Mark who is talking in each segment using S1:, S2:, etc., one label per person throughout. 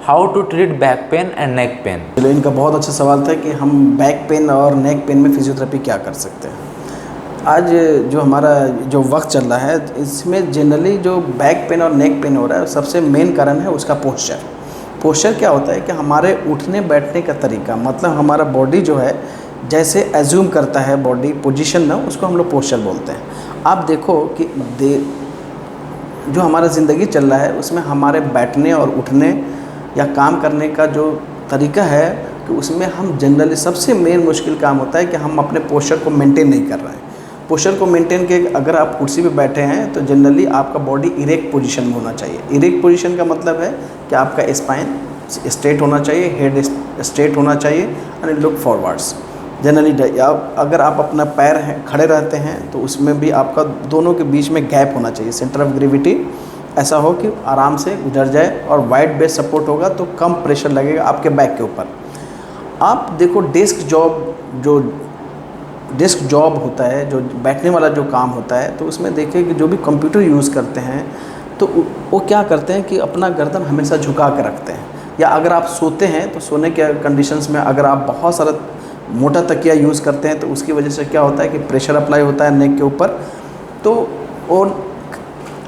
S1: How to treat back pain and neck pain.
S2: चलो, इनका बहुत अच्छा सवाल था कि हम बैक पेन और नेक पेन में फिजियोथेरेपी क्या कर सकते हैं। आज जो हमारा जो वक्त चल रहा है, इसमें जनरली जो बैक पेन और नेक पेन हो रहा है, सबसे मेन कारण है उसका पोस्चर। पोस्चर क्या होता है कि हमारे उठने बैठने का तरीका, मतलब हमारा बॉडी जो है जैसे एज्यूम करता है बॉडी पोजीशन ना, उसको हम लोग पोस्चर बोलते हैं। आप देखो कि जो हमारा ज़िंदगी चल रहा है उसमें हमारे बैठने और उठने या काम करने का जो तरीका है कि उसमें हम जनरली सबसे मेन मुश्किल काम होता है कि हम अपने पोस्चर को मेंटेन नहीं कर रहे हैं। पोस्चर को मेंटेन के अगर आप कुर्सी पे बैठे हैं तो जनरली आपका बॉडी इरेक्ट पोजीशन में होना चाहिए। इरेक्ट पोजीशन का मतलब है कि आपका स्पाइन स्ट्रेट होना चाहिए, हेड स्ट्रेट होना चाहिए एंड लुक फॉरवर्ड्स। जनरली अगर आप अपना पैर खड़े रहते हैं तो उसमें भी आपका दोनों के बीच में गैप होना चाहिए। सेंटर ऑफ ग्रेविटी ऐसा हो कि आराम से गुजर जाए और वाइड बेस सपोर्ट होगा तो कम प्रेशर लगेगा आपके बैक के ऊपर। आप देखो डेस्क जॉब होता है, जो बैठने वाला जो काम होता है, तो उसमें देखिए कि जो भी कंप्यूटर यूज़ करते हैं तो वो क्या करते हैं कि अपना गर्दन हमेशा झुका कर रखते हैं। या अगर आप सोते हैं तो सोने के कंडीशंस में अगर आप बहुत सारा मोटा तकिया यूज़ करते हैं तो उसकी वजह से क्या होता है कि प्रेशर अप्लाई होता है नेक के ऊपर, तो वो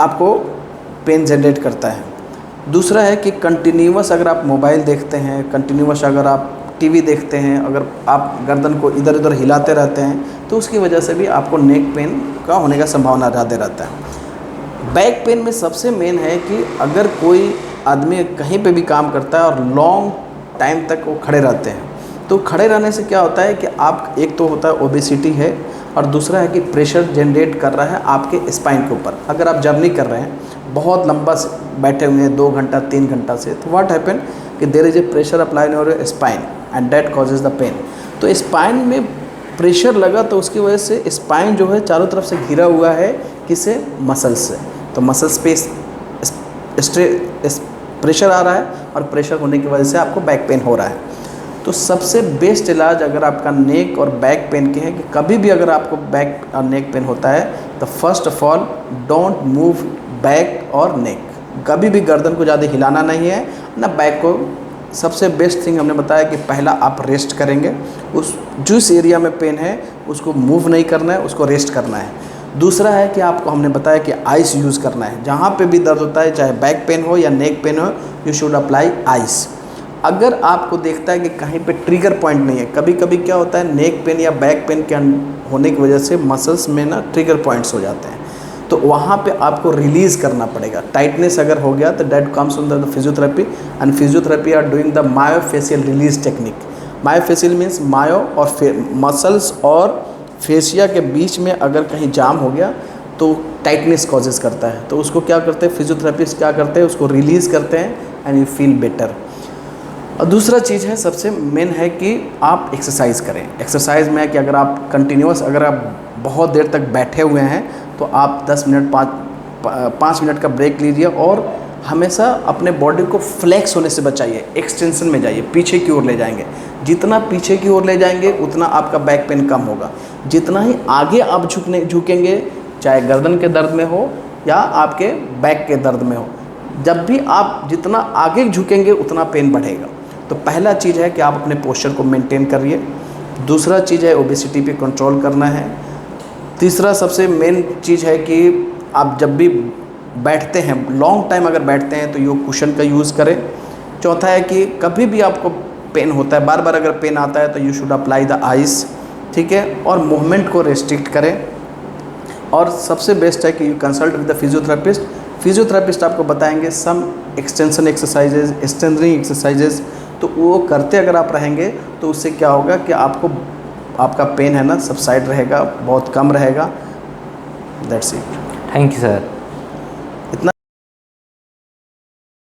S2: आपको पेन जनरेट करता है। दूसरा है कि कंटिन्यूअस अगर आप मोबाइल देखते हैं, कंटिन्यूअस अगर आप टीवी देखते हैं, अगर आप गर्दन को इधर उधर हिलाते रहते हैं तो उसकी वजह से भी आपको नेक पेन का होने का संभावना ज़्यादा रहता है। बैक पेन में सबसे मेन है कि अगर कोई आदमी कहीं पे भी काम करता है और लॉन्ग टाइम तक वो खड़े रहते हैं, तो खड़े रहने से क्या होता है कि आप एक तो होता है ओबेसिटी है और दूसरा है कि प्रेशर जनरेट कर रहा है आपके स्पाइन के ऊपर। अगर आप जर्नी कर रहे हैं, बहुत लंबा बैठे हुए हैं 2 घंटा 3 घंटा से, तो व्हाट हैपन कि there is a pressure apply on your spine and that causes the pain. तो स्पाइन में प्रेशर लगा तो उसकी वजह से स्पाइन जो है चारों तरफ से घिरा हुआ है किससे, मसल्स से। तो मसल्स पे प्रेशर आ रहा है और प्रेशर होने की वजह से आपको बैक पेन हो रहा है। तो सबसे बेस्ट इलाज अगर आपका नेक और बैक पेन के है कि कभी भी अगर आपको बैक और नेक पेन होता है तो first of all don't move back और नेक। कभी भी गर्दन को ज़्यादा हिलाना नहीं है ना बैक को। सबसे बेस्ट थिंग हमने बताया कि पहला आप रेस्ट करेंगे, उस जिस एरिया में पेन है उसको मूव नहीं करना है, उसको रेस्ट करना है। दूसरा है कि आपको हमने बताया कि आइस यूज़ करना है। जहाँ पे भी दर्द होता है, चाहे बैक पेन हो या नेक पेन हो, यू शुड अप्लाई आइस। अगर आपको देखता है कि कहीं पे ट्रिगर पॉइंट नहीं है, कभी कभी क्या होता है नेक पेन या बैक पेन के होने की वजह से मसल्स में ना ट्रिगर पॉइंट्स हो जाते हैं, तो वहाँ पे आपको रिलीज़ करना पड़ेगा। टाइटनेस अगर हो गया तो that comes on the physiotherapy and physiotherapy are doing the myofascial release technique. Myofascial means myo और मसल्स और फेशिया के बीच में अगर कहीं जाम हो गया तो टाइटनेस कॉजेज़ करता है, तो उसको क्या करते हैं फिजियोथेरेपिस्ट, क्या करते हैं उसको रिलीज़ करते हैं एंड यू फील बेटर। और दूसरा चीज़ है, सबसे मेन है कि आप एक्सरसाइज करें। एक्सरसाइज में है कि अगर आप कंटिन्यूअस अगर आप बहुत देर तक बैठे हुए हैं तो आप 10 मिनट 5 मिनट का ब्रेक लीजिए और हमेशा अपने बॉडी को फ्लेक्स होने से बचाइए, एक्सटेंशन में जाइए, पीछे की ओर ले जाएंगे। जितना पीछे की ओर ले जाएंगे उतना आपका बैक पेन कम होगा। जितना ही आगे आप झुकेंगे, चाहे गर्दन के दर्द में हो या आपके बैक के दर्द में हो, जब भी आप जितना आगे झुकेंगे उतना पेन बढ़ेगा। तो पहला चीज़ है कि आप अपने पोस्चर को मेंटेन करिए। दूसरा चीज़ है ओबेसिटी पे कंट्रोल करना है। तीसरा सबसे मेन चीज़ है कि आप जब भी बैठते हैं, लॉन्ग टाइम अगर बैठते हैं तो यो कुशन का यूज़ करें। चौथा है कि कभी भी आपको पेन होता है, बार बार अगर पेन आता है तो you should apply the ice, ठीक है, और मूवमेंट को रेस्ट्रिक्ट करें। और सबसे बेस्ट है कि you consult with the physiotherapist. Physiotherapist आपको बताएंगे सम एक्सटेंशन एक्सरसाइजेज, स्ट्रेंथनिंग एक्सरसाइजेज, तो वो करते अगर आप रहेंगे तो उससे क्या होगा कि आपका पेन है ना सबसाइड रहेगा, बहुत कम रहेगा। That's it.
S1: Thank you sir.